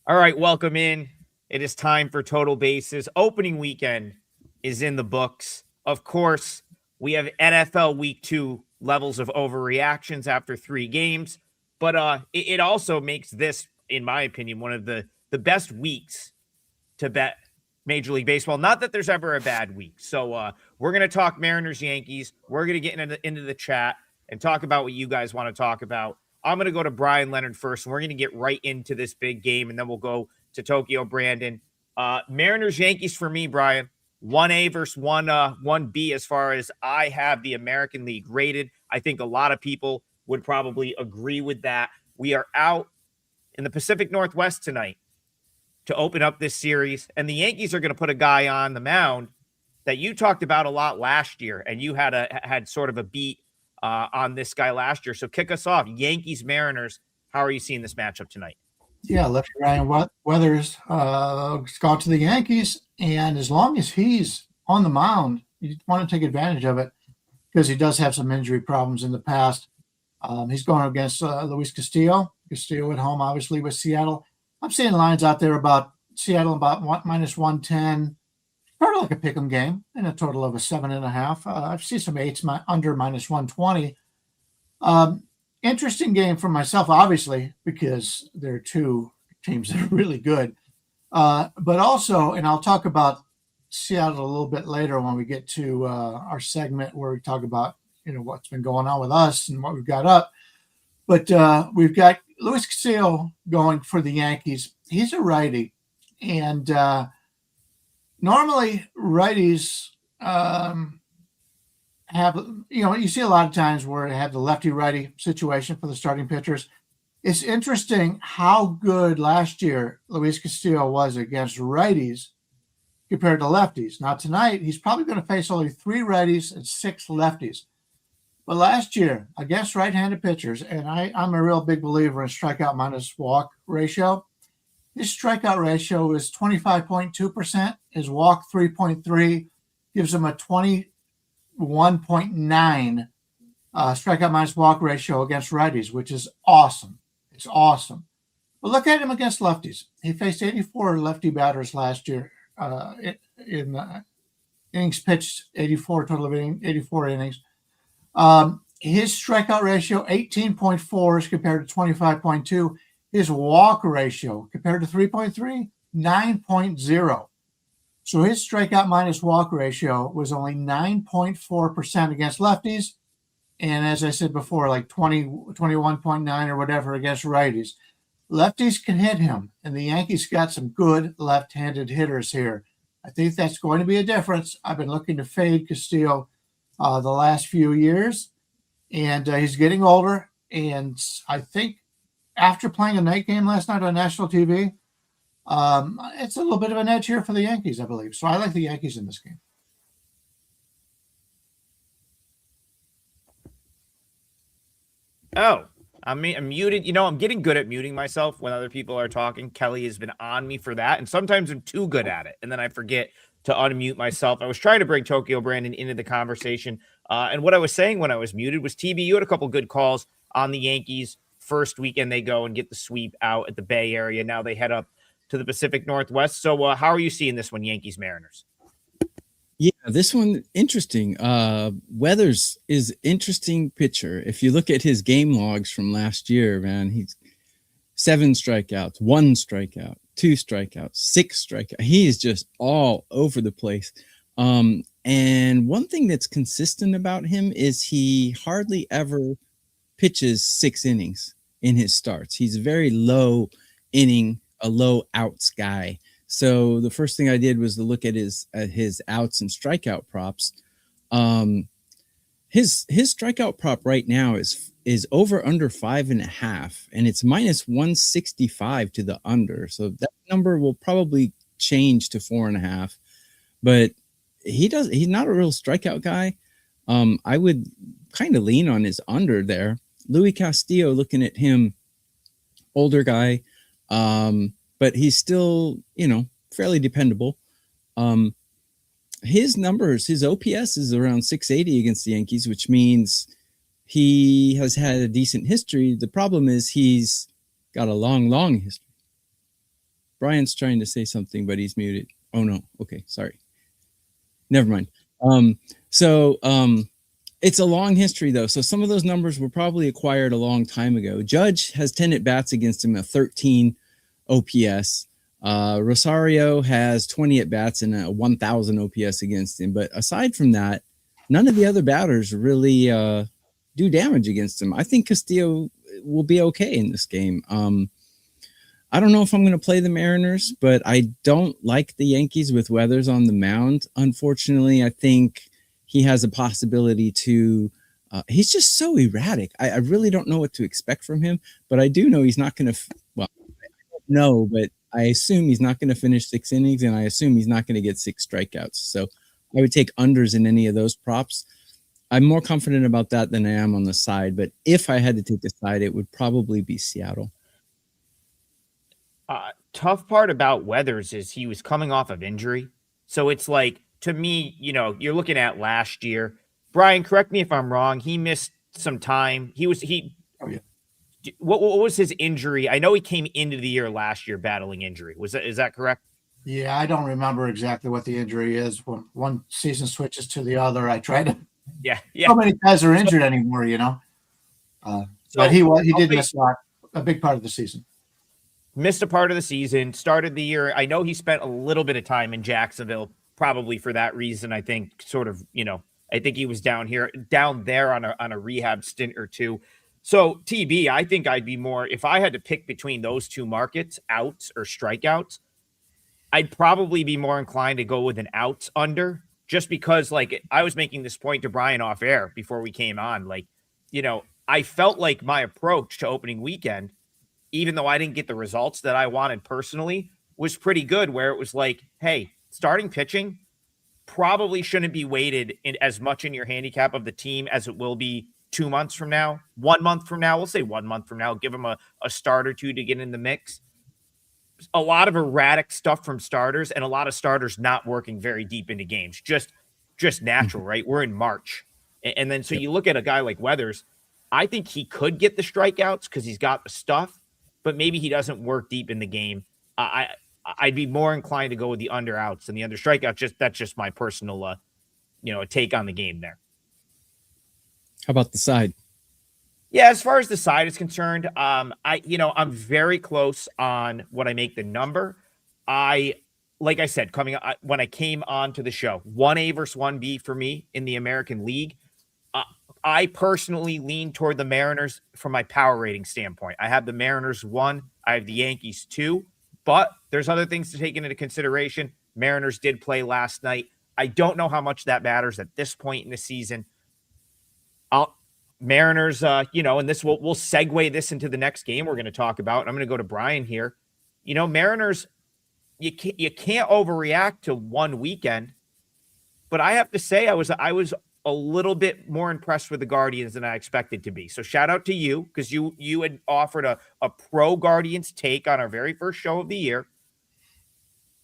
All right, welcome in. It is time for Total Bases. Opening weekend is in the books. Of course, we have NFL Week 2 levels of overreactions after 3 games, but it also makes this, in my opinion, one of the best weeks to bet Major League Baseball. Not that there's ever a bad week. So we're going to talk Mariners, Yankees. We're going to get into the chat and talk about what you guys want to talk about. I'm going to go to Bryan Leonard first, and we're going to get right into this big game, and then we'll go to Tokyo Brandon. Mariners, Yankees for me, Brian. 1A versus 1B as far as I have the American League rated. I think a lot of people would probably agree with that. We are out in the Pacific Northwest tonight to open up this series, and the Yankees are going to put a guy on the mound that you talked about a lot last year, and you had sort of a beat on this guy last year. So kick us off. Yankees, Mariners. How are you seeing this matchup tonight? Yeah, lefty Ryan Weathers gone to the Yankees, and as long as he's on the mound, you want to take advantage of it because he does have some injury problems in the past. He's going against Luis Castillo. Castillo at home, obviously, with Seattle. I'm seeing lines out there about Seattle about minus 110, sort of like a pick'em game, in a total of a 7.5. I see some eights under minus 120. Interesting game for myself, obviously, because there are two teams that are really good. But also, and I'll talk about Seattle a little bit later when we get to our segment where we talk about what's been going on with us and what we've got up. But we've got Luis Castillo going for the Yankees. He's a righty, and normally righties have, you see a lot of times where they have the lefty-righty situation for the starting pitchers. It's interesting how good last year Luis Castillo was against righties compared to lefties. Now tonight, he's probably going to face only 3 righties and 6 lefties. But last year, against right-handed pitchers, and I'm a real big believer in strikeout minus walk ratio. His strikeout ratio is 25.2%. His walk 3.3 gives him a 21.9 strikeout minus walk ratio against righties, which is awesome. It's awesome. But look at him against lefties. He faced 84 lefty batters last year in innings pitched, 84 total of 84 innings. His strikeout ratio, 18.4 is compared to 25.2. His walk ratio compared to 3.3, 9.0. So his strikeout minus walk ratio was only 9.4% against lefties. And as I said before, like 21.9 or whatever against righties. Lefties can hit him, and the Yankees got some good left-handed hitters here. I think that's going to be a difference. I've been looking to fade Castillo the last few years, and he's getting older. And I think after playing a night game last night on national TV, it's a little bit of an edge here for the Yankees, I believe. So I like the Yankees in this game. Oh, I'm muted. I'm getting good at muting myself when other people are talking. Kelly has been on me for that, and sometimes I'm too good at it, and then I forget to unmute myself. I was trying to bring Tokyo Brandon into the conversation, and what I was saying when I was muted was, TB, you had a couple good calls on the Yankees. First weekend they go and get the sweep out at the Bay Area. Now they head up to the Pacific Northwest. So how are you seeing this one, Yankees Mariners? Yeah, this one interesting. Weathers is interesting pitcher. If you look at his game logs from last year, man, he's 7 strikeouts, 1 strikeout, 2 strikeouts, 6 strikeouts. He is just all over the place. And one thing that's consistent about him is he hardly ever pitches 6 innings in his starts. He's a very low inning, a low outs guy. So the first thing I did was to look at his outs and strikeout props. His strikeout prop right now is over under 5.5, and it's minus 165 to the under. So that number will probably change to 4.5. But he's not a real strikeout guy. I would kind of lean on his under there. Louis Castillo, looking at him, older guy. But he's still, fairly dependable. His numbers, his OPS is around 680 against the Yankees, which means he has had a decent history. The problem is he's got a long history. Brian's trying to say something, but he's muted. Oh no. Okay, sorry. Never mind. It's a long history though. So some of those numbers were probably acquired a long time ago. Judge has 10 at bats against him, a 13 OPS. Rosario has 20 at bats and a 1,000 OPS against him. But aside from that, none of the other batters really do damage against him. I think Castillo will be okay in this game. I don't know if I'm going to play the Mariners, but I don't like the Yankees with Weathers on the mound. Unfortunately, I think he has a possibility to. He's just so erratic. I really don't know what to expect from him, but I do know he's not going to. Well, I don't know, but I assume he's not going to finish 6 innings, and I assume he's not going to get 6 strikeouts. So I would take unders in any of those props. I'm more confident about that than I am on the side, but if I had to take a side, it would probably be Seattle. Tough part about Weathers is he was coming off of injury. So it's like, to me, you're looking at last year. Brian, correct me if I'm wrong. He missed some time. Oh, yeah. What was his injury? I know he came into the year last year battling injury. Is that correct? Yeah, I don't remember exactly what the injury is. When one season switches to the other, I try to. Yeah. So many guys are injured anymore, but he did miss a big part of the season. Missed a part of the season, started the year. I know he spent a little bit of time in Jacksonville, probably for that reason. I think I think he was down there on a rehab stint or two. So TB, I think I'd be more, if I had to pick between those two markets, outs or strikeouts, I'd probably be more inclined to go with an outs under, just because I was making this point to Brian off air before we came on. I felt like my approach to opening weekend, even though I didn't get the results that I wanted personally, was pretty good, where it was like, hey, starting pitching probably shouldn't be weighted in as much in your handicap of the team as it will be 2 months from now, 1 month from now. We'll say 1 month from now, give them a start or two to get in the mix. A lot of erratic stuff from starters, and a lot of starters not working very deep into games. Just natural, right? We're in March. And then so you look at a guy like Weathers, I think he could get the strikeouts because he's got the stuff, but maybe he doesn't work deep in the game. I'd be more inclined to go with the under outs and the under strikeouts. That's just my personal, take on the game there. How about the side? Yeah, as far as the side is concerned, I'm very close on what I make the number. Like I said, when I came on to the show, 1A versus 1B for me in the American League. I personally lean toward the Mariners from my power rating standpoint. I have the Mariners 1, I have the Yankees 2, but there's other things to take into consideration. Mariners did play last night. I don't know how much that matters at this point in the season. Mariners, and this we'll segue this into the next game we're going to talk about. I'm going to go to Brian here. Mariners, you can't overreact to one weekend, but I have to say I was a little bit more impressed with the Guardians than I expected to be. So shout out to you, because you had offered a pro Guardians take on our very first show of the year.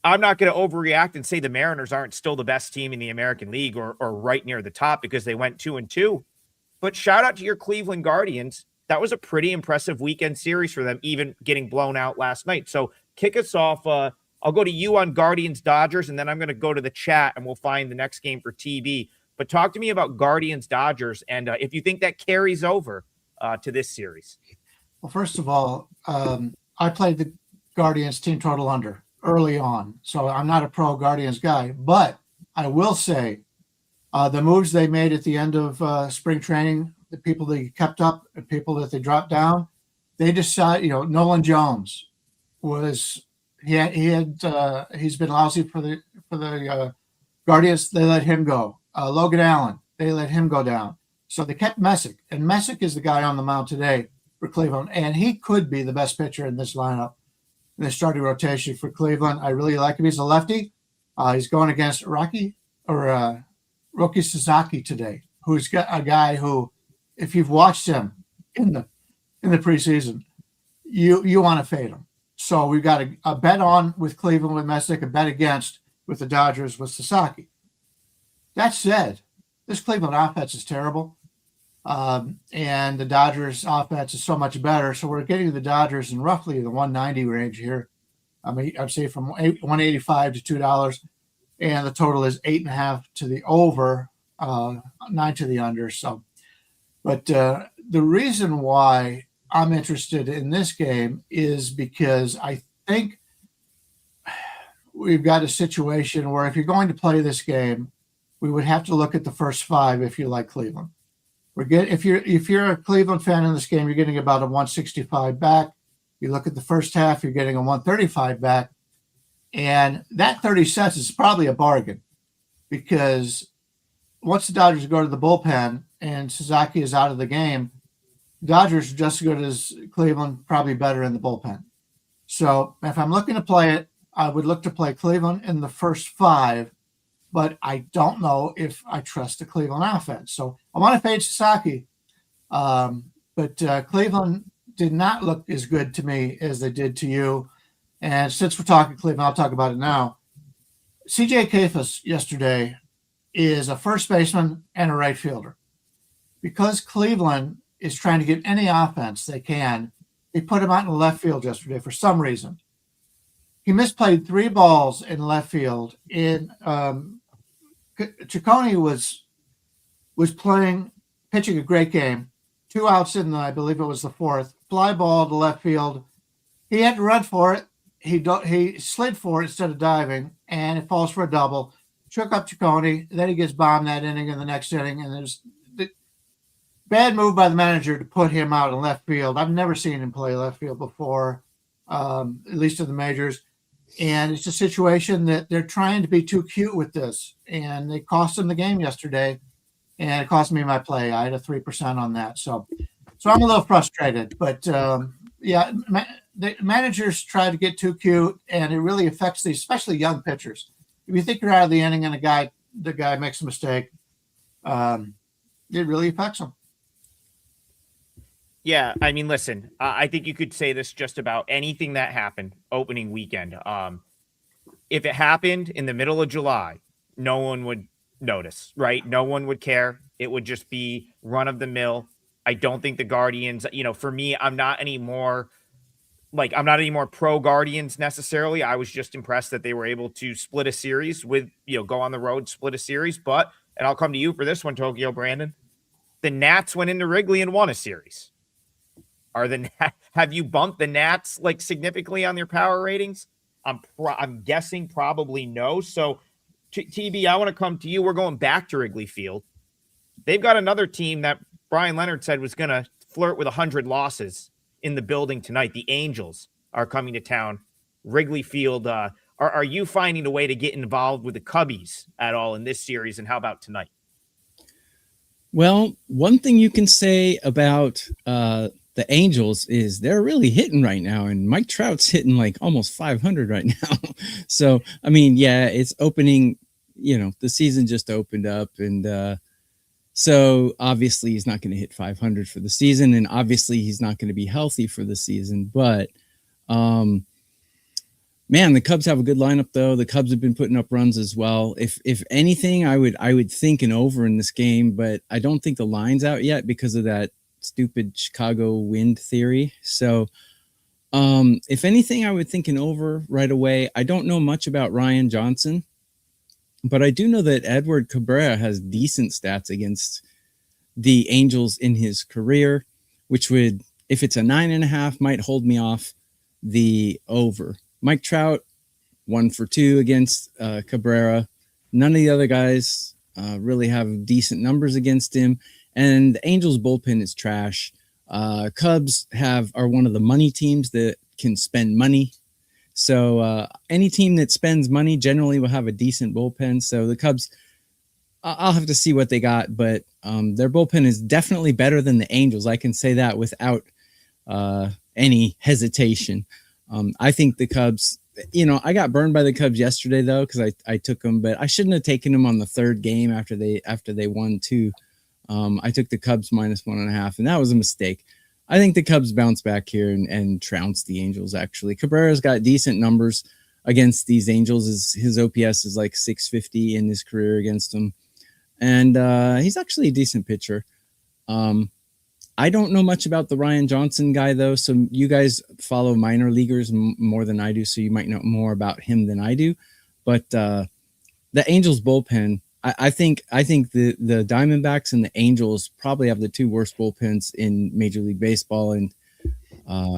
I'm not going to overreact and say the Mariners aren't still the best team in the American League or right near the top because they went 2-2. But shout out to your Cleveland Guardians. That was a pretty impressive weekend series for them, even getting blown out last night. So kick us off. I'll go to you on Guardians Dodgers, and then I'm going to go to the chat and we'll find the next game for TB. But talk to me about Guardians Dodgers and if you think that carries over to this series. Well, first of all, I played the Guardians team total under early on, so I'm not a pro Guardians guy. But I will say the moves they made at the end of spring training, the people they kept up, the people that they dropped down, they decided, Nolan Jones was he's been lousy for the Guardians. They let him go. Logan Allen, they let him go down. So they kept Messick, and Messick is the guy on the mound today for Cleveland, and he could be the best pitcher in this lineup, in the starting rotation for Cleveland. I really like him. He's a lefty. He's going against Rocky Sasaki today, who's got a guy who, if you've watched him in the preseason, you want to fade him. So we've got a bet on with Cleveland with Messick, a bet against with the Dodgers with Sasaki. That said, this Cleveland offense is terrible, and the Dodgers offense is so much better. So we're getting the Dodgers in roughly the 190 range here. I mean, I'd say from 185 to $2, and the total is 8.5 to the over, 9 to the under. So, but the reason why I'm interested in this game is because I think we've got a situation where if you're going to play this game, we would have to look at the first 5 if you like Cleveland. If you're a Cleveland fan in this game, you're getting about a 165 back. You look at the first half, you're getting a 135 back. And that 30 cents is probably a bargain because once the Dodgers go to the bullpen and Suzuki is out of the game, Dodgers are just as good as Cleveland, probably better in the bullpen. So if I'm looking to play it, I would look to play Cleveland in the first 5, but I don't know if I trust the Cleveland offense. So I want to fade Sasaki, but Cleveland did not look as good to me as they did to you. And since we're talking Cleveland, I'll talk about it now. CJ Kefas yesterday is a first baseman and a right fielder. Because Cleveland is trying to get any offense they can, they put him out in left field yesterday for some reason. He misplayed 3 balls in left field. Ciccone was pitching a great game. 2 outs in I believe it was the 4th. Fly ball to left field. He had to run for it. He slid for it instead of diving, and it falls for a double. Shook up Ciccone. Then he gets bombed that inning in the next inning, and there's the bad move by the manager to put him out in left field. I've never seen him play left field before, at least in the majors. And it's a situation that they're trying to be too cute with this, and they cost him the game yesterday, and it cost me my play. I had a 3% on that, so I'm a little frustrated. But yeah, the managers try to get too cute, and it really affects these, especially young pitchers. If you think you're out of the inning and the guy makes a mistake, it really affects them. Yeah, I mean, listen, I think you could say this just about anything that happened opening weekend. If it happened in the middle of July, no one would notice, right? No one would care. It would just be run of the mill. I don't think the Guardians, for me, I'm not anymore pro Guardians necessarily. I was just impressed that they were able to split a series with, go on the road, split a series. But, and I'll come to you for this one, Tokyo Brandon, the Nats went into Wrigley and won a series. Have you bumped the Nats significantly on their power ratings? I'm guessing probably no. So TB, I want to come to you. We're going back to Wrigley Field. They've got another team that Bryan Leonard said was going to flirt with 100 losses in the building tonight. The Angels are coming to town. Wrigley Field. Are you finding a way to get involved with the Cubbies at all in this series? And how about tonight? Well, one thing you can say about the Angels is they're really hitting right now, and Mike Trout's hitting almost 500 right now. So, I mean, yeah, it's opening, the season just opened up, and so obviously he's not going to hit 500 for the season, and obviously he's not going to be healthy for the season. But, man, the Cubs have a good lineup, though. The Cubs have been putting up runs as well. If anything, I would think an over in this game, but I don't think the line's out yet because of that stupid Chicago wind theory. So if anything, I would think an over right away. I don't know much about Ryan Johnson, but I do know that Edward Cabrera has decent stats against the Angels in his career, which would, if it's a 9.5, might hold me off the over. Mike Trout, 1 for 2 against Cabrera. None of the other guys really have decent numbers against him. And the Angels bullpen is trash. Cubs are one of the money teams that can spend money. So any team that spends money generally will have a decent bullpen. So the Cubs, I'll have to see what they got, but their bullpen is definitely better than the Angels. I can say that without any hesitation. I think the Cubs, I got burned by the Cubs yesterday though, because I took them, but I shouldn't have taken them on the third game after they won 2. I took the Cubs -1.5, and that was a mistake. I think the Cubs bounce back here and trounce the Angels, actually. Cabrera's got decent numbers against these Angels. His OPS is like 650 in his career against them. And he's actually a decent pitcher. I don't know much about the Ryan Johnson guy, though. So you guys follow minor leaguers more than I do. So you might know more about him than I do. But the Angels bullpen, I think the Diamondbacks and the Angels probably have the two worst bullpens in Major League Baseball. And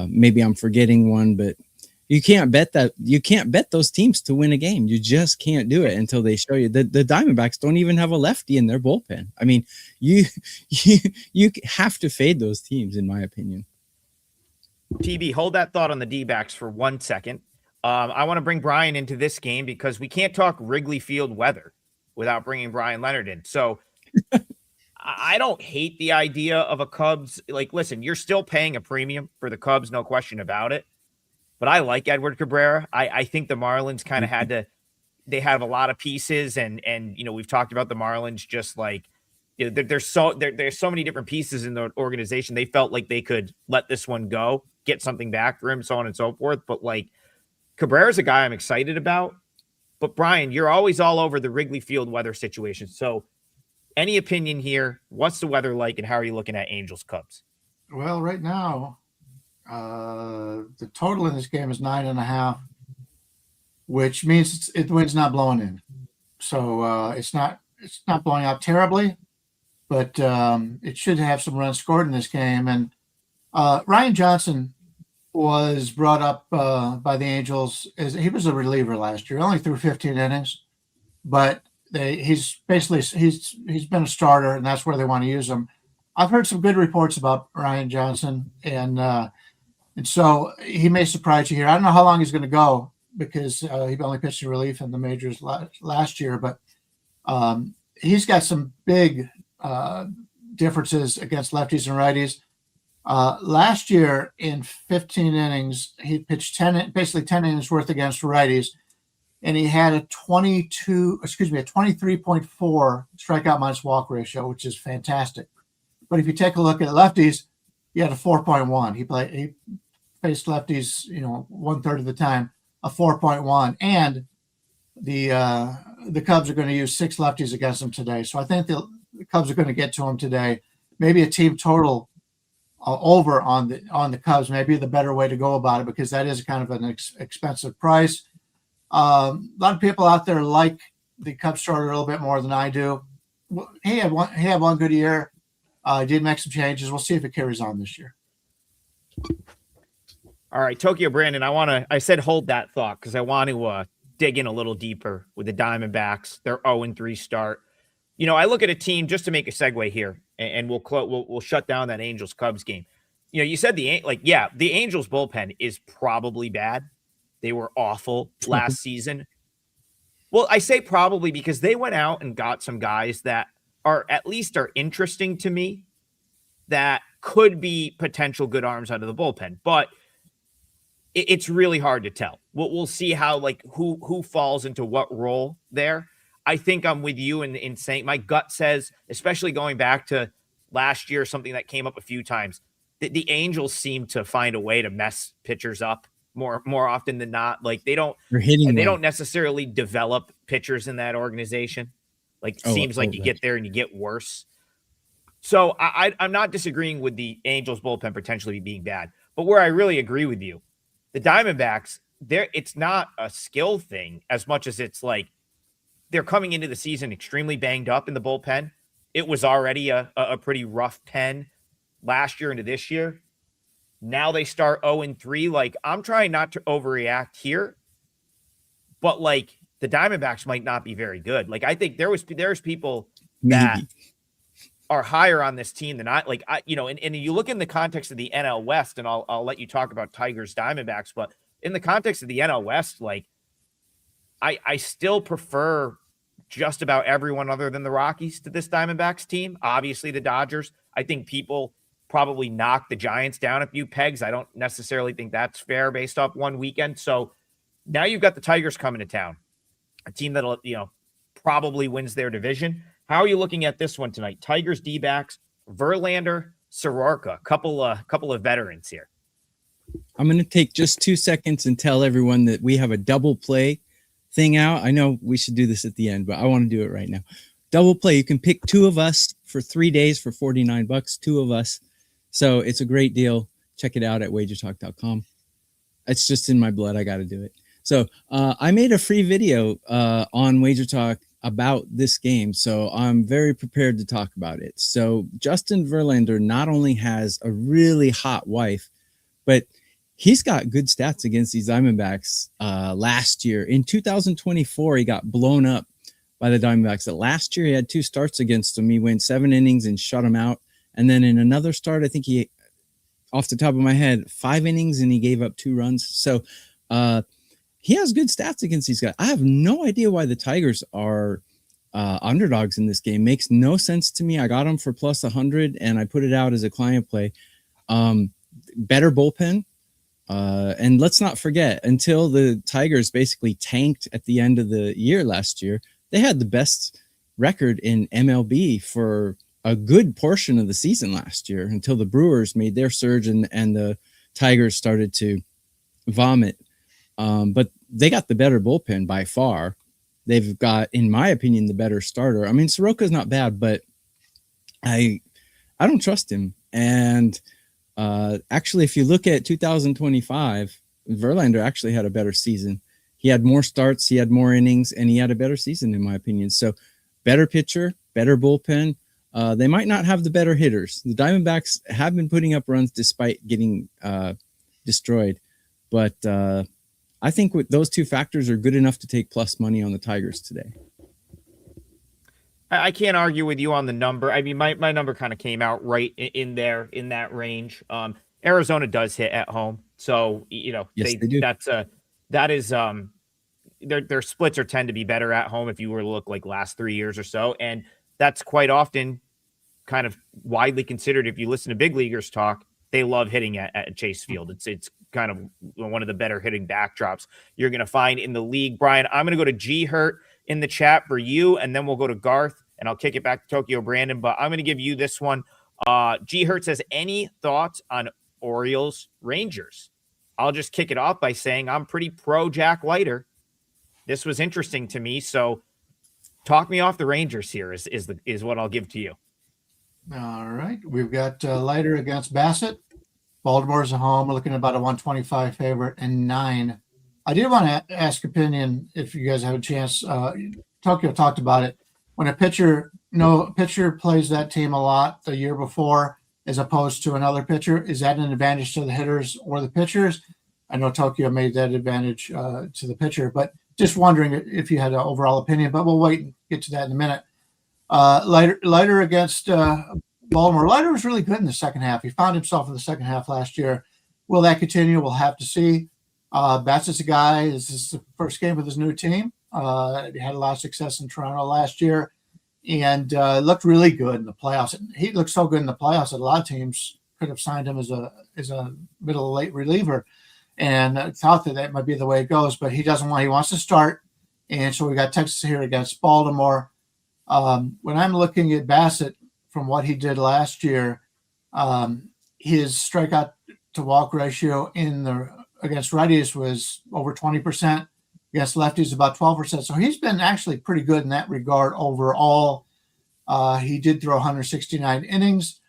maybe I'm forgetting one, but you can't bet that. You can't bet those teams to win a game. You just can't do it until they show you. The Diamondbacks don't even have a lefty in their bullpen. I mean, you have to fade those teams, in my opinion. TB, hold that thought on the D-backs for 1 second. I want to bring Bryan into this game because we can't talk Wrigley Field weather without bringing Bryan Leonard in. So I don't hate the idea of a Cubs. Like, listen, you're still paying a premium for the Cubs, no question about it. But I like Edward Cabrera. I think the Marlins kind of they have a lot of pieces, and we've talked about the Marlins just like there's so many different pieces in the organization. They felt like they could let this one go, get something back for him, so on and so forth. But like Cabrera's a guy I'm excited about. But Bryan, you're always all over the Wrigley Field weather situation. So any opinion here? What's the weather like, and how are you looking at Angels Cubs? Well, right now, the total in this game is 9.5, which means the wind's not blowing in. So it's not blowing out terribly, but it should have some runs scored in this game. And Ryan Johnson was brought up by the Angels as he was a reliever last year. Only threw 15 innings, but he's been a starter, and that's where they want to use him. I've heard some good reports about Ryan Johnson, and so he may surprise you here. I don't know how long he's going to go because he only pitched in relief in the majors last year, but he's got some big differences against lefties and righties. Last year in 15 innings, he pitched 10 innings worth against righties, and he had a 23.4 strikeout minus walk ratio, which is fantastic. But if you take a look at lefties, he had a 4.1. He faced lefties, 1/3 of the time, a 4.1, and the Cubs are going to use 6 lefties against him today. So I think the Cubs are going to get to him today. Maybe a team total over on the Cubs may be the better way to go about it, because that is kind of an expensive price. A lot of people out there like the Cubs starter a little bit more than I do. He had one good year. He did make some changes. We'll see if it carries on this year. All right, Tokyo Brandon, I said hold that thought because I want to dig in a little deeper with the Diamondbacks. Their 0-3 start. I look at a team, just to make a segue here, and we'll shut down that Angels Cubs game. You said the Angels bullpen is probably bad. They were awful last season. Well, I say probably because they went out and got some guys that are interesting to me, that could be potential good arms out of the bullpen, but it's really hard to tell. We'll see how who falls into what role there. I think I'm with you in saying my gut says, especially going back to last year, something that came up a few times, that the Angels seem to find a way to mess pitchers up more often than not. Like they don't necessarily develop pitchers in that organization. Seems like you get there and you get worse. So I'm not disagreeing with the Angels bullpen potentially being bad, but where I really agree with you, the Diamondbacks, it's not a skill thing as much as it's like they're coming into the season extremely banged up in the bullpen. It was already a pretty rough pen last year into this year. Now they start 0-3. I'm trying not to overreact here, but the Diamondbacks might not be very good. I think there's people that are higher on this team than and you look in the context of the NL West, and I'll let you talk about Tigers Diamondbacks, but in the context of the NL West, I still prefer just about everyone other than the Rockies to this Diamondbacks team. Obviously the Dodgers, I think people probably knock the Giants down a few pegs. I don't necessarily think that's fair based off one weekend. So now you've got the Tigers coming to town, a team that'll, probably wins their division. How are you looking at this one tonight? Tigers, D-backs, Verlander, Soroka, couple of veterans here. I'm going to take just 2 seconds and tell everyone that we have a double play thing out. I know we should do this at the end, but I want to do it right now. Double play. You can pick 2 of us for 3 days for $49. 2 of us. So it's a great deal. Check it out at wagertalk.com. It's just in my blood. I got to do it. So I made a free video on WagerTalk about this game. So I'm very prepared to talk about it. So Justin Verlander not only has a really hot wife, but he's got good stats against these Diamondbacks last year. In 2024, he got blown up by the Diamondbacks. Last year, he had 2 starts against them. He went 7 innings and shut them out. And then in another start, I think he, off the top of my head, 5 innings and he gave up 2 runs. So he has good stats against these guys. I have no idea why the Tigers are underdogs in this game. Makes no sense to me. I got them for plus 100 and I put it out as a client play. Better bullpen. And let's not forget, until the Tigers basically tanked at the end of the year last year, they had the best record in MLB for a good portion of the season last year, until the Brewers made their surge and the Tigers started to vomit. But they got the better bullpen by far. They've got, in my opinion, the better starter. I mean, Soroka's not bad, but I don't trust him. And actually, if you look at 2025, Verlander actually had a better season. He had more starts, he had more innings, and he had a better season, in my opinion. So better pitcher, better bullpen. They might not have the better hitters. The Diamondbacks have been putting up runs despite getting destroyed. But I think with those 2 factors are good enough to take plus money on the Tigers today. I can't argue with you on the number. I mean, my number kind of came out right in there, in that range. Arizona does hit at home. So, Yes, they do. That is their splits tend to be better at home if you were to look like last 3 years or so. And that's quite often kind of widely considered. If you listen to big leaguers talk, they love hitting at Chase Field. It's kind of one of the better hitting backdrops you're going to find in the league. Brian, I'm going to go to G Hurt in the chat for you, and then we'll go to Garth, and I'll kick it back to Tokyo Brandon, but I'm going to give you this one. G Hurt says, any thoughts on Orioles Rangers? I'll just kick it off by saying I'm pretty pro Jack Leiter. This was interesting to me, so talk me off the Rangers here is what I'll give to you. All right. We've got Leiter against Bassett. Baltimore's at home. We're looking at about a 125 favorite and 9. I did want to ask opinion if you guys have a chance. Tokyo talked about it. When a pitcher plays that team a lot the year before, as opposed to another pitcher, is that an advantage to the hitters or the pitchers? I know Tokyo made that advantage to the pitcher, but just wondering if you had an overall opinion. But we'll wait and get to that in a minute. Leiter against Baltimore. Leiter was really good in the second half. He found himself in the second half last year. Will that continue? We'll have to see. Bassett's a guy. This is the first game with his new team. He had a lot of success in Toronto last year and looked really good in the playoffs. He looked so good in the playoffs that a lot of teams could have signed him as a middle of late reliever and thought that might be the way it goes, but he wants to start. And so we got Texas here against Baltimore. When I'm looking at Bassett from what he did last year, his strikeout to walk ratio against righties was over 20%. Against lefties, about 12%. So he's been actually pretty good in that regard overall. He did throw 169 innings,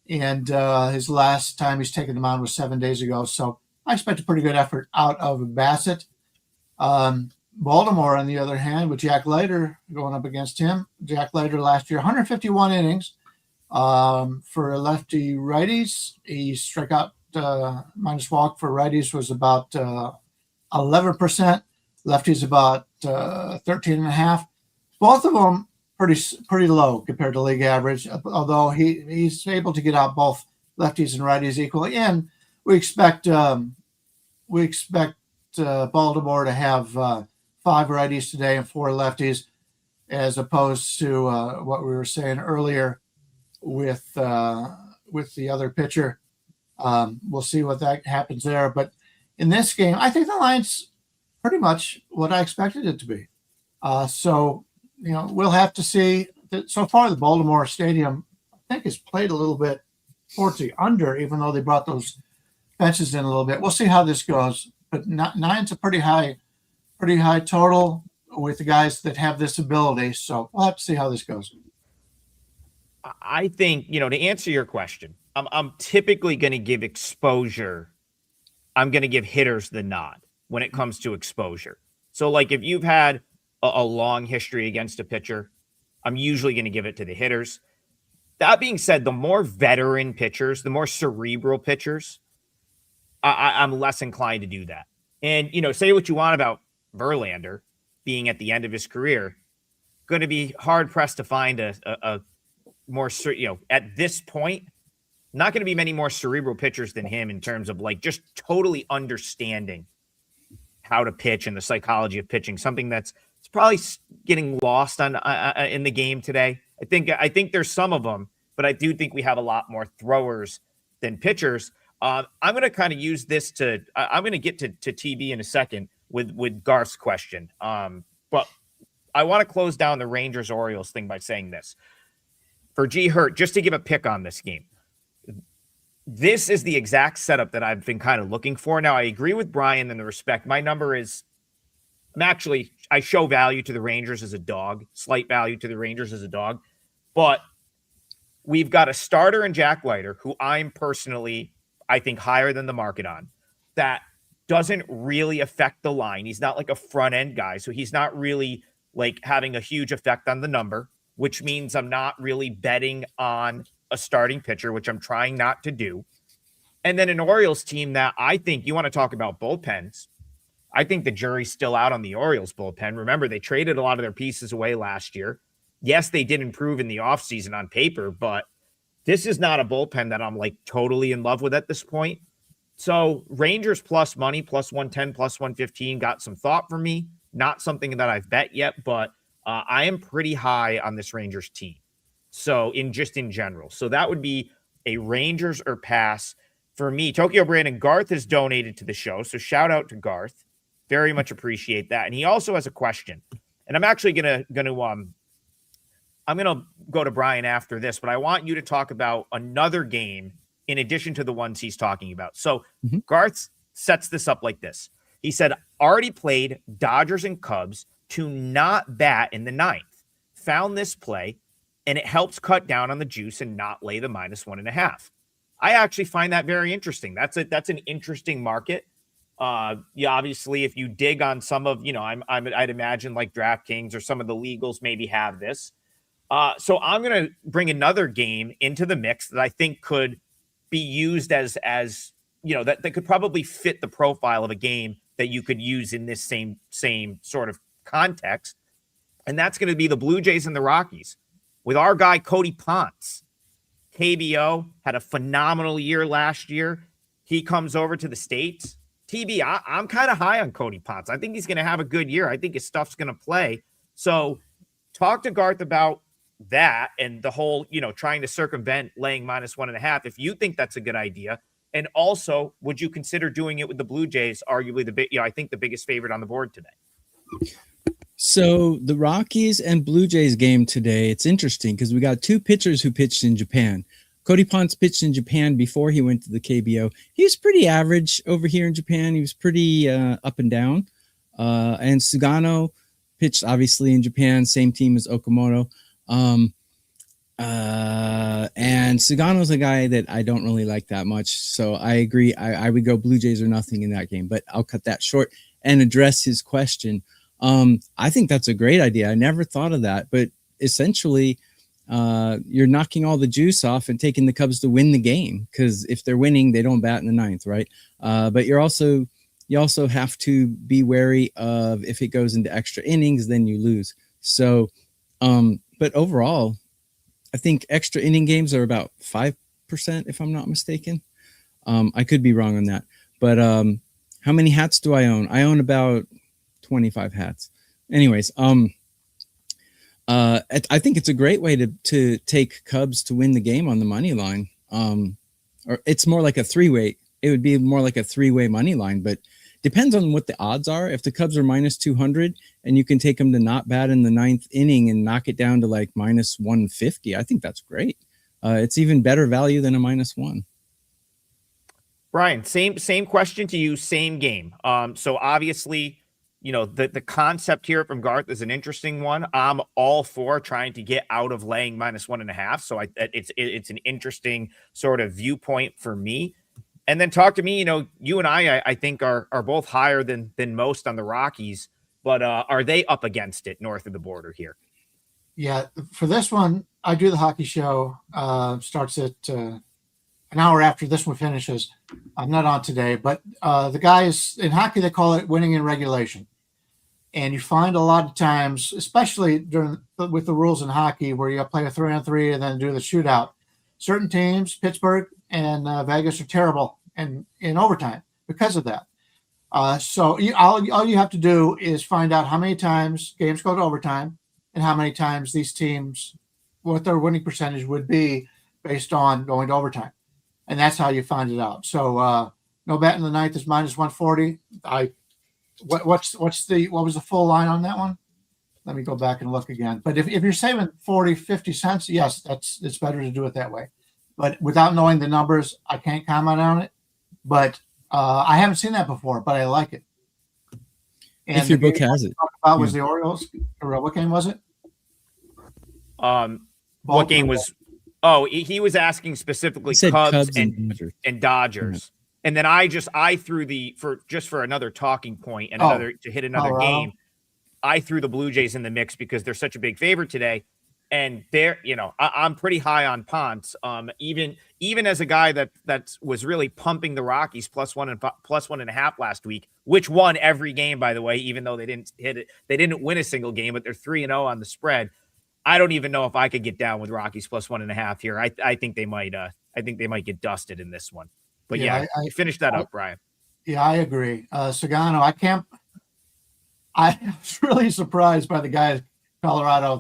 and his last time he's taken the mound was 7 days ago. So I expect a pretty good effort out of Bassett. Baltimore, on the other hand, with Jack Leiter going up against him. Jack Leiter last year, 151 innings. For lefty righties, he strikeout minus walk for righties was about 11%. Lefties about 13.5. Both of them pretty low compared to league average, although he's able to get out both lefties and righties equally. And we expect Baltimore to have 5 righties today and 4 lefties, as opposed to what we were saying earlier with the other pitcher. We'll see what that happens there. But in this game, I think the line's pretty much what I expected it to be. So we'll have to see. So far, the Baltimore Stadium, I think, has played a little bit towards the under, even though they brought those benches in a little bit. We'll see how this goes. But 9's a pretty high total with the guys that have this ability. So we'll have to see how this goes. I think, to answer your question, I'm typically going to give exposure. I'm going to give hitters the nod when it comes to exposure. So, like, if you've had a long history against a pitcher, I'm usually going to give it to the hitters. That being said, the more veteran pitchers, the more cerebral pitchers, I'm less inclined to do that. And, say what you want about Verlander being at the end of his career, going to be hard pressed to find a more, at this point, not going to be many more cerebral pitchers than him in terms of like just totally understanding how to pitch and the psychology of pitching. Something that's it's probably getting lost on in the game today. I think there's some of them, but I do think we have a lot more throwers than pitchers. I'm going to kind of use this to. I'm going to get to TB in a second with Garth's question. But I want to close down the Rangers Orioles thing by saying this for G Hurt, just to give a pick on this game. This is the exact setup that I've been kind of looking for. Now, I agree with Brian in the respect. My number is, I show value to the Rangers as a dog, slight value to the Rangers as a dog. But we've got a starter in Jack Leiter, who I'm personally, I think, higher than the market on, that doesn't really affect the line. He's not like a front end guy. So he's not really like having a huge effect on the number, which means I'm not really betting on a starting pitcher, which I'm trying not to do. And then an Orioles team that I think you want to talk about bullpens. I think the jury's still out on the Orioles bullpen. Remember, they traded a lot of their pieces away last year. Yes, they did improve in the offseason on paper, but this is not a bullpen that I'm like totally in love with at this point. So Rangers plus money, plus 110, plus 115 got some thought for me. Not something that I've bet yet, but I am pretty high on this Rangers team. So in general. So that would be a Rangers or pass for me. Tokyo Brandon Garth has donated to the show. So shout out to Garth. Very much appreciate that. And he also has a question. And I'm actually going to go to Brian after this, but I want you to talk about another game in addition to the ones he's talking about. So Garth sets this up like this. He said, already played Dodgers and Cubs to not bat in the ninth. Found this play, and it helps cut down on the juice and not lay the -1.5. I actually find that very interesting. That's an interesting market. Obviously, if you dig on some of, I'd imagine like DraftKings or some of the legals maybe have this. So I'm going to bring another game into the mix that I think could be used as that could probably fit the profile of a game that you could use in this same sort of context. And that's going to be the Blue Jays and the Rockies with our guy, Cody Ponce. KBO had a phenomenal year last year. He comes over to the States. TB, I'm kind of high on Cody Ponce. I think he's going to have a good year. I think his stuff's going to play. So talk to Garth about that and the whole, trying to circumvent laying -1.5. If you think that's a good idea. And also, would you consider doing it with the Blue Jays, arguably I think the biggest favorite on the board today? So the Rockies and Blue Jays game today, it's interesting because we got two pitchers who pitched in Japan. Cody Ponce pitched in Japan before he went to the KBO. He was pretty average over here in Japan. He was pretty up and down. And Sugano pitched obviously in Japan, same team as Okamoto. And Sugano's a guy that I don't really like that much. So I agree. I would go Blue Jays or nothing in that game, but I'll cut that short and address his question. I think that's a great idea. I never thought of that, but essentially you're knocking all the juice off and taking the Cubs to win the game. Cause if they're winning, they don't bat in the ninth. Right. But you also have to be wary of if it goes into extra innings, then you lose. So, but overall, I think extra inning games are about 5%, if I'm not mistaken. I could be wrong on that, but how many hats do I own? I own about 25 hats. Anyways, I think it's a great way to take Cubs to win the game on the money line. Or it's more like a three-way. It would be more like a three-way money line, but depends on what the odds are. If the Cubs are -200 and you can take them to not bat in the ninth inning and knock it down to like -150, I think that's great. It's even better value than a -1. Brian, same question to you, same game. So obviously the concept here from Garth is an interesting one. I'm all for trying to get out of laying -1.5. So it's an interesting sort of viewpoint for me. And then talk to me, you and I think are both higher than most on the Rockies, but are they up against it north of the border here? Yeah, for this one, I do the hockey show. Starts at an hour after this one finishes. I'm not on today, but the guys in hockey, they call it winning in regulation. And you find a lot of times, especially with the rules in hockey, where you play a 3-on-3 and then do the shootout. Certain teams, Pittsburgh and Vegas, are terrible and in overtime because of that. So all you have to do is find out how many times games go to overtime and how many times these teams, what their winning percentage would be based on going to overtime. And that's how you find it out. So no bet in the ninth is -140. What was the full line on that one? Let me go back and look again. But if you're saving 40, 50 cents, yes, it's better to do it that way. But without knowing the numbers, I can't comment on it. But I haven't seen that before, but I like it. And if your book has it. About was the Orioles, or what game was it? What game was? Oh, he was asking specifically Cubs and Dodgers. Mm-hmm. And then I threw for another talking point and to hit another game. I threw the Blue Jays in the mix because they're such a big favorite today. And I'm pretty high on Ponce. Even as a guy that was really pumping the Rockies +1 and +1.5 last week, which won every game, by the way, even though they didn't hit it. They didn't win a single game, but they're 3-0 on the spread. I don't even know if I could get down with Rockies +1.5 here. I think they might. I think they might get dusted in this one. But yeah, you finish that up, Brian. Yeah, I agree. Sagano, I was really surprised by the guys Colorado,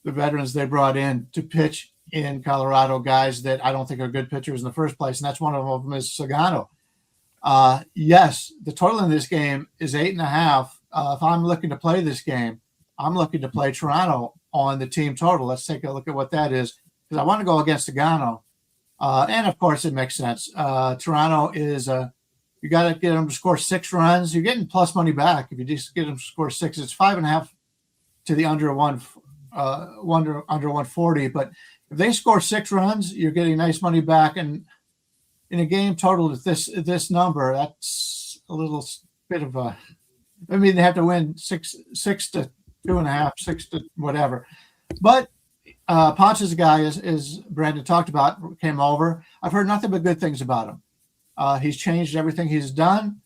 the veterans they brought in to pitch in Colorado, guys that I don't think are good pitchers in the first place, and that's one of them is Sagano. Yes, the total in this game is 8.5. If I'm looking to play this game, I'm looking to play Toronto on the team total. Let's take a look at what that is, because I want to go against Sagano. And of course, it makes sense. Toronto is you got to get them to score 6 runs. You're getting plus money back if you just get them to score 6. It's 5.5 to the under 140. But if they score 6 runs, you're getting nice money back. And in a game total at this number, that's a little bit of a. I mean, they have to win 6 to 2.5, 6 to whatever. But Ponce is a guy, as Brandon talked about, came over. I've heard nothing but good things about him. He's changed everything he's done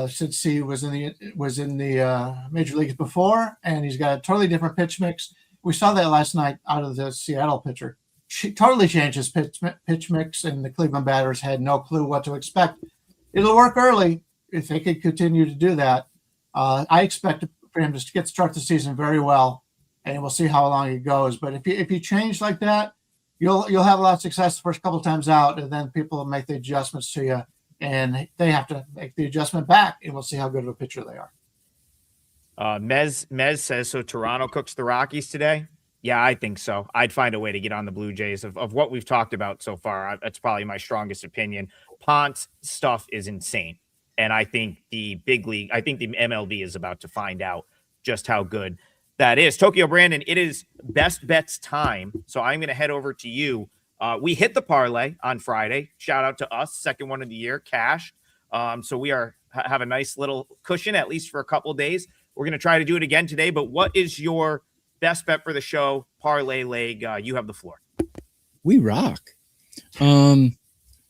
since he was in the major leagues before, and he's got a totally different pitch mix. We saw that last night out of the Seattle pitcher. She totally changed his pitch mix, and the Cleveland batters had no clue what to expect. It'll work early if they could continue to do that. I expect for him to start the season very well, and we'll see how long he goes. But if you change like that, you'll have a lot of success the first couple of times out, and then people will make the adjustments to you, and they have to make the adjustment back, and we'll see how good of a pitcher they are. Mez says, so Toronto cooks the Rockies today? Yeah, I think so. I'd find a way to get on the Blue Jays. Of what we've talked about so far, that's probably my strongest opinion. Ponce stuff is insane. And I think the big league, I think the MLB is about to find out just how good that is. Tokyo Brandon, it is best bets time. So I'm going to head over to you. We hit the parlay on Friday. Shout out to us. Second one of the year, cash. So we have a nice little cushion, at least for a couple of days. We're going to try to do it again today. But what is your best bet for the show? Parlay leg. You have the floor. We rock.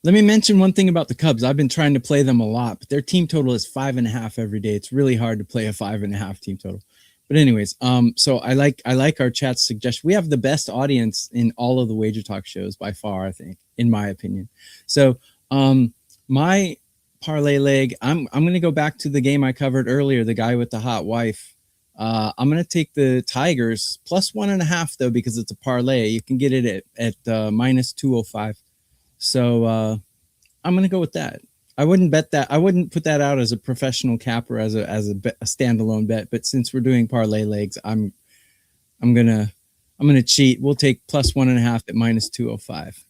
Let me mention one thing about the Cubs. I've been trying to play them a lot, but their team total is 5.5 every day. It's really hard to play a 5.5 team total. But anyways, so I like our chat's suggestion. We have the best audience in all of the Wager Talk shows by far, I think, in my opinion. So my parlay leg, I'm going to go back to the game I covered earlier, the guy with the hot wife. I'm going to take the Tigers +1.5 though, because it's a parlay. You can get it at -205. So I'm going to go with that. I wouldn't bet that. I wouldn't put that out as a professional capper as a standalone bet. But since we're doing parlay legs, I'm gonna cheat. We'll take +1.5 at -205.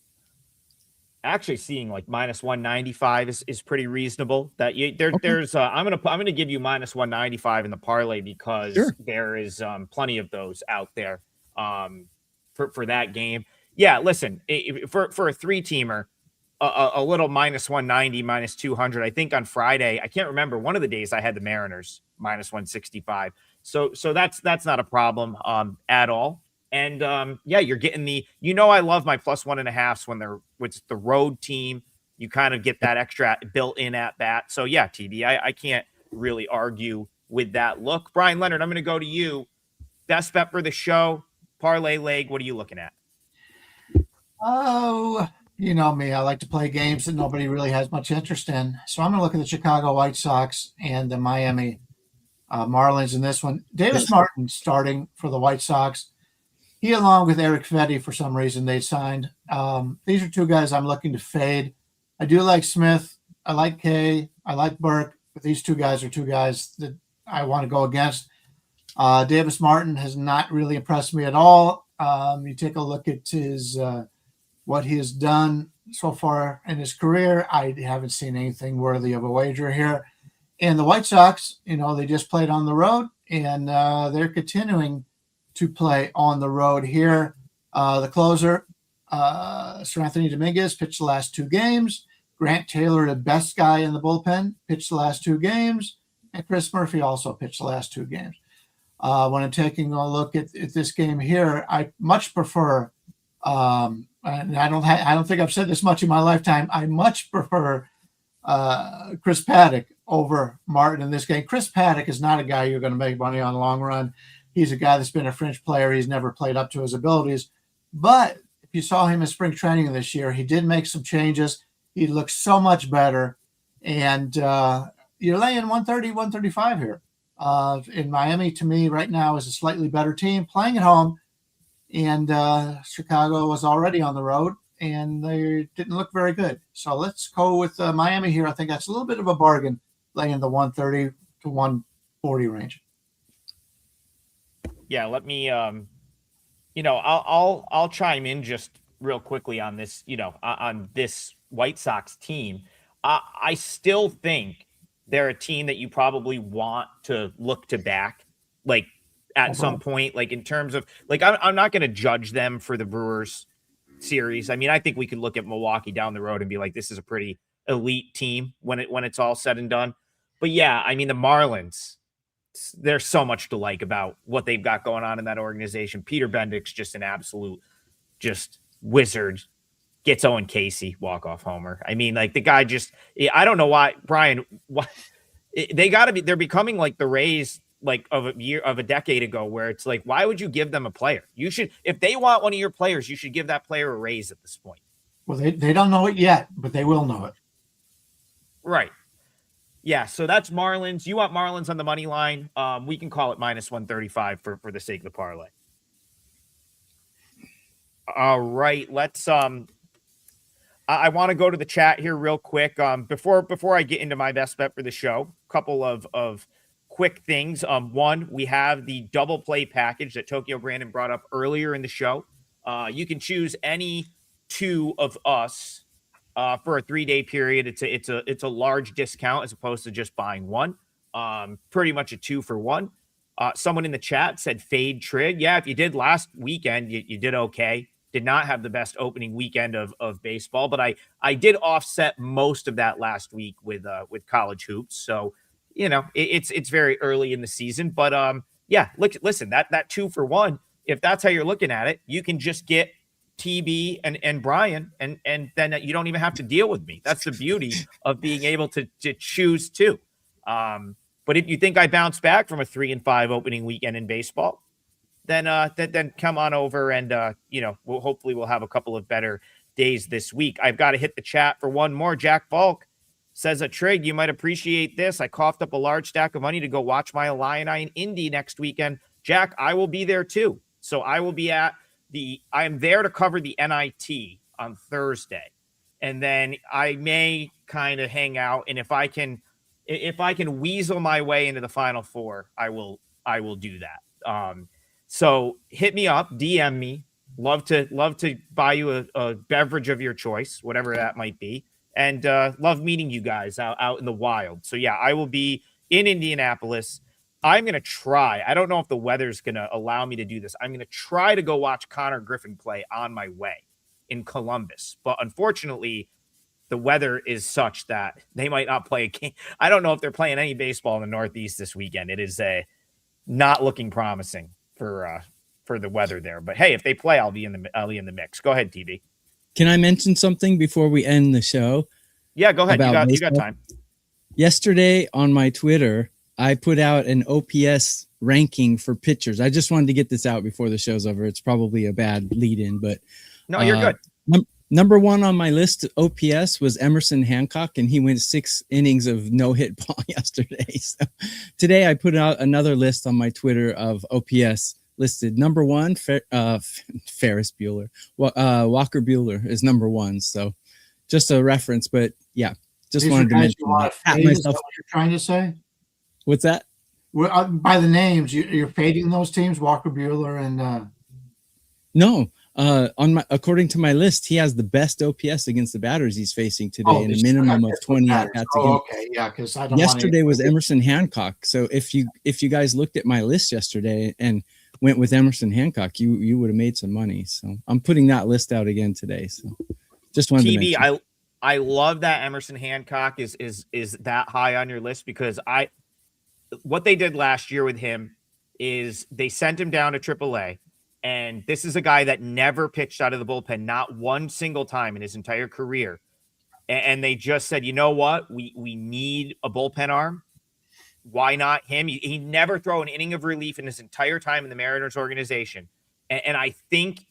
actually seeing like minus 195 is pretty reasonable. That Okay. there's I'm gonna give you minus 195 in the parlay because Sure. there is plenty of those out there for that game. Yeah, listen, for a three teamer, a little minus 190, minus 200. I think on Friday, I can't remember, one of the days I had the Mariners minus 165. So that's not a problem at all. And yeah, you're getting I love my plus 1.5s when it's the road team. You kind of get that extra built in at bat. So yeah, TB, I can't really argue with that look. Bryan Leonard, I'm going to go to you. Best bet for the show, parlay leg. What are you looking at? Oh, you know me. I like to play games that nobody really has much interest in. So I'm going to look at the Chicago White Sox and the Miami Marlins in this one. Davis Martin starting for the White Sox. He, along with Eric Fetty, for some reason they signed. These are two guys I'm looking to fade. I do like Smith. I like Kay. I like Burke. But these two guys are two guys that I want to go against. Davis Martin has not really impressed me at all. You take a look at his what he has done so far in his career. I haven't seen anything worthy of a wager here. And the White Sox, they just played on the road, and they're continuing to play on the road here. The closer, Sir Anthony Dominguez, pitched the last two games. Grant Taylor, the best guy in the bullpen, pitched the last two games. And Chris Murphy also pitched the last two games. When I'm taking a look at this game here, I much prefer, and I don't think I've said this much in my lifetime, I much prefer Chris Paddock over Martin in this game. Chris Paddock is not a guy you're going to make money on the long run. He's a guy that's been a fringe player. He's never played up to his abilities. But if you saw him in spring training this year, he did make some changes. He looks so much better. And you're laying 130, 135 here. In Miami, to me, right now is a slightly better team playing at home. And Chicago was already on the road, and they didn't look very good. So let's go with Miami here. I think that's a little bit of a bargain, laying the 130 to 140 range. Yeah, let me I'll chime in just real quickly on this, on this White Sox team. I still think they're a team that you probably want to look to back, like at some point, like in terms of like, I'm not going to judge them for the Brewers series. I mean, I think we could look at Milwaukee down the road and be like, this is a pretty elite team when it's all said and done. But yeah, I mean, the Marlins, there's so much to like about what they've got going on in that organization. Peter Bendick's just an absolute wizard. Gets Owen Casey walk-off homer. I mean, like the guy I don't know why, Brian, they're becoming like the Rays like of a decade ago, where it's like, why would you give them a player? You should, if they want one of your players, you should give that player a raise at this point. Well, they don't know it yet, but they will know it. Right. Yeah, so that's Marlins. You want Marlins on the money line? We can call it minus 135 for the sake of the parlay. All right, let's I want to go to the chat here real quick. Before I get into my best bet for the show, a couple of quick things. One, we have the double play package that Tokyo Brandon brought up earlier in the show. You can choose any two of us for a 3-day period. It's a large discount as opposed to just buying one. Pretty much a 2-for-1. Someone in the chat said fade Trigg. Yeah, if you did last weekend, you did okay. Did not have the best opening weekend of baseball, but I did offset most of that last week with college hoops. So, it's very early in the season, but yeah, listen, that 2-for-1, if that's how you're looking at it, you can just get TB and Brian, and then you don't even have to deal with me. That's the beauty of being able to choose two. But if you think I bounce back from a 3-5 opening weekend in baseball, then come on over and we'll have a couple of better days this week. I've got to hit the chat for one more. Jack Falk says, a Trigg, you might appreciate this. I coughed up a large stack of money to go watch my Illini in Indy next weekend. Jack, I will be there too. So I will be I am there to cover the NIT on Thursday. And then I may kind of hang out. And if I can weasel my way into the Final Four, I will do that. So hit me up, DM me, Love to buy you a beverage of your choice, whatever that might be. And love meeting you guys out in the wild. So yeah, I will be in Indianapolis. I'm going to try. I don't know if the weather's going to allow me to do this. I'm going to try to go watch Connor Griffin play on my way in Columbus. But unfortunately, the weather is such that they might not play a game. I don't know if they're playing any baseball in the Northeast this weekend. It is not looking promising for the weather there. But hey, if they play, I'll be in the mix. Go ahead, TV. Can I mention something before we end the show? Yeah, go ahead. You got time. Yesterday on my Twitter, I put out an OPS ranking for pitchers. I just wanted to get this out before the show's over. It's probably a bad lead-in, but no, you're good. Number one on my list, OPS, was Emerson Hancock, and he went 6 innings of no-hit ball yesterday. So today I put out another list on my Twitter of OPS listed. Number one, Ferris Bueller. Walker Bueller is number one. So just a reference, but yeah, just wanted to mention that. Is that what you're trying to say? What's that? Well, by the names, you're fading those teams, Walker Bueller and no. According to my list, he has the best OPS against the batters he's facing today, and a minimum of 20 at bats a game. Okay, yeah, because I don't. Yesterday was Emerson Hancock. So if you guys looked at my list yesterday and went with Emerson Hancock, you would have made some money. So I'm putting that list out again today. So just wanted to mention. I love that Emerson Hancock is that high on your list, because what they did last year with him is they sent him down to AAA. And this is a guy that never pitched out of the bullpen, not one single time in his entire career. And they just said, you know what? We need a bullpen arm. Why not him? He never threw an inning of relief in his entire time in the Mariners organization. And I think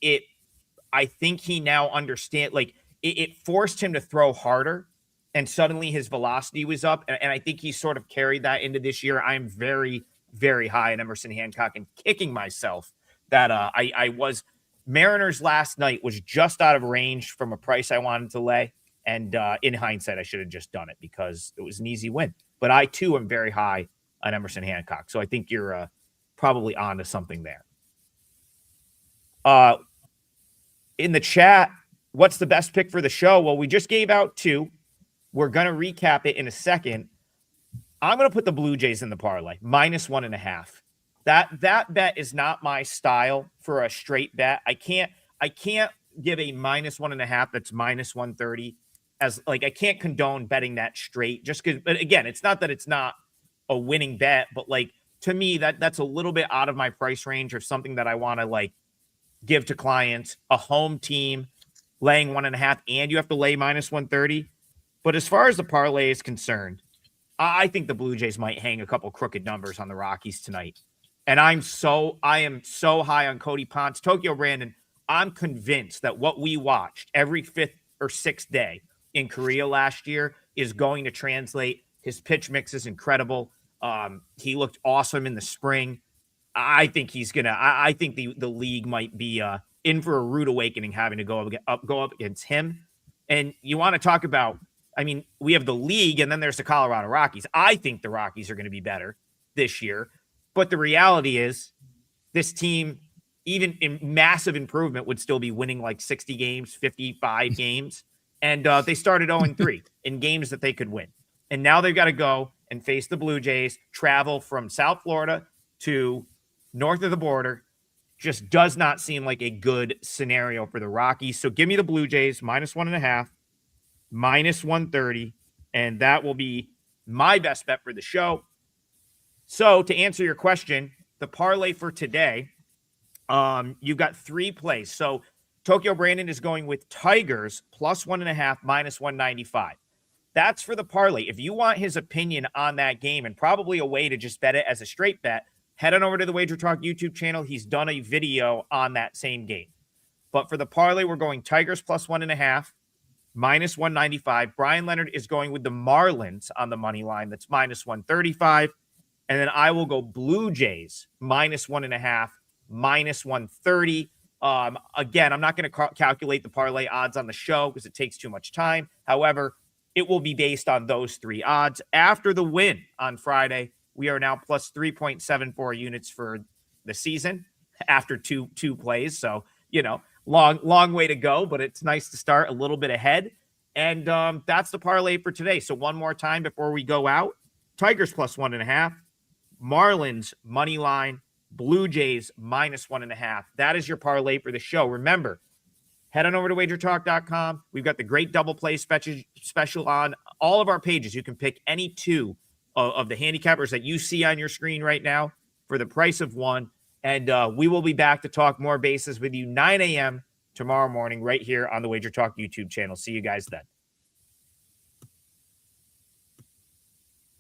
he now understands, like, it forced him to throw harder, and suddenly his velocity was up. And I think he sort of carried that into this year. I'm very, very high on Emerson Hancock and kicking myself that I was. Mariners last night was just out of range from a price I wanted to lay. And in hindsight, I should have just done it because it was an easy win. But I, too, am very high on Emerson Hancock. So I think you're probably on to something there. In the chat, what's the best pick for the show? Well, we just gave out 2. We're going to recap it in a second. I'm going to put the Blue Jays in the parlay, -1.5. That bet is not my style for a straight bet. I can't give a -1.5 that's -130 as, like, I can't condone betting that straight just because. But again, it's not that it's not a winning bet, but like, to me, that's a little bit out of my price range or something that I want to like give to clients. A home team laying 1.5, and you have to lay -130. But as far as the parlay is concerned, I think the Blue Jays might hang a couple crooked numbers on the Rockies tonight. And I am so high on Cody Ponce. Tokyo Brandon, I'm convinced that what we watched every 5th or 6th day in Korea last year is going to translate. His pitch mix is incredible. He looked awesome in the spring. I think I think the league might be in for a rude awakening having to go up against him. And you want to talk about, I mean, we have the league and then there's the Colorado Rockies. I think the Rockies are going to be better this year. But the reality is this team, even in massive improvement, would still be winning like 60 games, 55 games. And they started 0-3 in games that they could win. And now they've got to go and face the Blue Jays, travel from South Florida to north of the border. Just does not seem like a good scenario for the Rockies. So give me the Blue Jays, -1.5, -130. And that will be my best bet for the show. So to answer your question, the parlay for today, you've got 3 plays. So Tokyo Brandon is going with Tigers +1.5, -195. That's for the parlay. If you want his opinion on that game and probably a way to just bet it as a straight bet, head on over to the WagerTalk YouTube channel. He's done a video on that same game. But for the parlay, we're going Tigers +1.5, -195. Bryan Leonard is going with the Marlins on the money line. That's -135. And then I will go Blue Jays -1.5, -130. Again, I'm not going to calculate the parlay odds on the show because it takes too much time. However, it will be based on those 3 odds. After the win on Friday, we are now plus 3.74 units for the season after two plays. So, long way to go, but it's nice to start a little bit ahead. And that's the parlay for today. So one more time before we go out: Tigers plus 1.5, Marlins money line, Blue Jays minus 1.5. That is your parlay for the show. Remember, head on over to WagerTalk.com. We've got the great double play special on all of our pages. You can pick any two of the handicappers that you see on your screen right now for the price of one. And we will be back to talk more bases with you 9 a.m. tomorrow morning right here on the WagerTalk YouTube channel. See you guys then.